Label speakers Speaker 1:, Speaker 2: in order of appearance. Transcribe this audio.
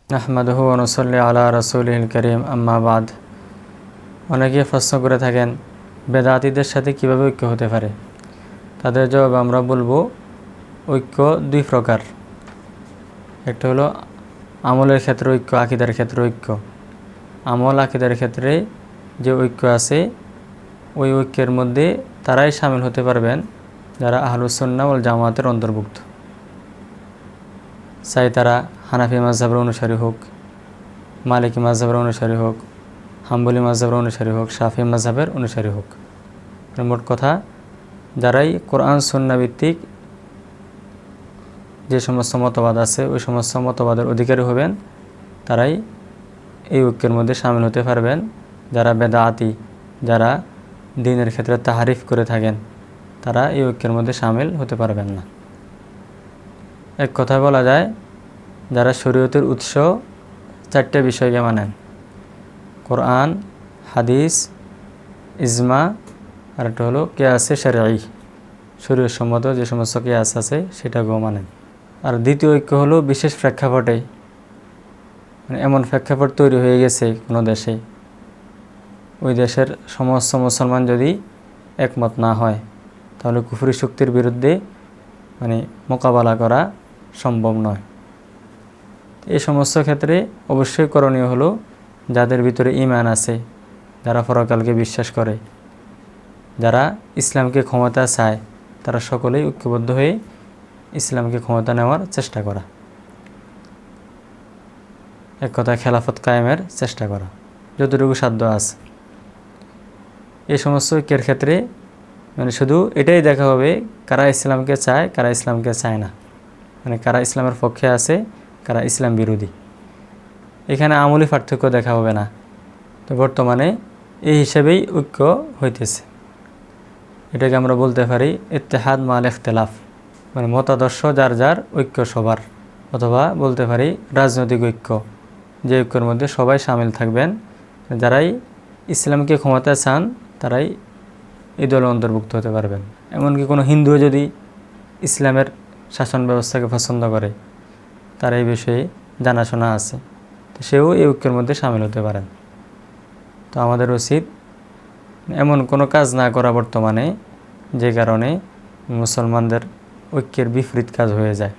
Speaker 1: আহমাদুহু ওয়া নুসাল্লি আলা রাসূলিল কারীম আম্মা বাদ। অনেকে প্রশ্ন করে থাকেন বেদাতীদের সাথে কিভাবে ঐক্য হতে পারে। তাদের জবাব আমরা বলবো ঐক্য দুই প্রকার। একটা হলো আমলের ক্ষেত্রে ঐক্য, আকীদার ক্ষেত্রে ঐক্য। আমল আকীদার ক্ষেত্রে যে ঐক্য আছে ওই ঐক্যের মধ্যে তারাই শামিল হতে পারবেন যারা আহলুস সুন্নাহ ওয়াল জামাতের অন্তর্ভুক্ত, চাই তারা হানাফি মাযহাবের অনুসারী হোক, মালিকি মাযহাবের অনুসারী হোক, হাম্বলি মাযহাবের অনুসারী হোক, শাফি মাযহাবের অনুসারী হোক। মোট কথা যারাই কোরআন সুন্নাহ ভিত্তিক যে সমস্ত মতবাদ আছে ওই সমস্ত মতবাদের অধিকারী হবেন তারাই এই ঐক্যের মধ্যে শামিল হতে পারবেন। যারা বেদাতি, যারা দ্বীনের ক্ষেত্রে তাহারিফ করে থাকেন তারা এই ঐক্যের মধ্যে শামিল হতে পারবেন না। এক কথা বলা যায় যারা শরীয়তের উৎস চারটে বিষয়কে মানেন, কোরআন, হাদিস, ইজমা, আর একটা হলো কিয়াসে শরঈ, শরীয়ত সম্মত যে সমস্ত কিয়াস আছে সেটাকেও মানেন। আর দ্বিতীয় ঐক্য হলো বিশেষ প্রেক্ষাপটে, মানে এমন প্রেক্ষাপট তৈরি হয়ে গেছে কোনো দেশে, ওই দেশের সমস্ত মুসলমান যদি একমত না হয় তাহলে কুফরি শক্তির বিরুদ্ধে মোকাবেলা করা সম্ভব নয়। এই সমস্ত ক্ষেত্রে অবশ্যই করণীয় হলো যাদের ভিতরে ঈমান আছে, যারা পরকালকে বিশ্বাস করে, যারা ইসলামকে ক্ষমতা চায়, তারা সকলেই ঐক্যবদ্ধ হয়ে ইসলামকে ক্ষমতা নেওয়ার চেষ্টা করা, এক কথায় খেলাফত কায়েমের চেষ্টা করা যতটুকু সাধ্য আছে। এই সমস্ত ঐক্যের ক্ষেত্রে শুধু এটাই দেখা হবে কারা ইসলামকে চায়, কারা ইসলামকে চায় না, কারা ইসলামের পক্ষে আছে, কারা ইসলাম বিরোধী। এখানে আমলি পার্থক্য দেখা হবে না। তো বর্তমানে এই হিসেবেই ঐক্য হইতেছে। এটাকে আমরা বলতে পারি ইত্তেহাদ মাল ইখতিলাফ, মতাদর্শ যার যার, ঐক্য সবার। অথবা বলতে পারি রাজনৈতিক ঐক্য, যে ঐক্যের মধ্যে সবাই শামিল থাকবেন। যারাই ইসলামকে ক্ষমতা চান তারাই এই দলে অন্তর্ভুক্ত হতে পারবেন। এমনকি কোনো হিন্দুও যদি ইসলামের শাসন ব্যবস্থাকে পছন্দ করে, তার এই বিষয়ে জানাশোনা আছে, তো সেও এই ঐক্যের মধ্যে শামিল হতে পারেন। তো আমাদের উচিত এমন কোনো কাজ না করা বর্তমানে যে কারণে মুসলমানদের ঐক্যের বিপরীত কাজ হয়ে যায়।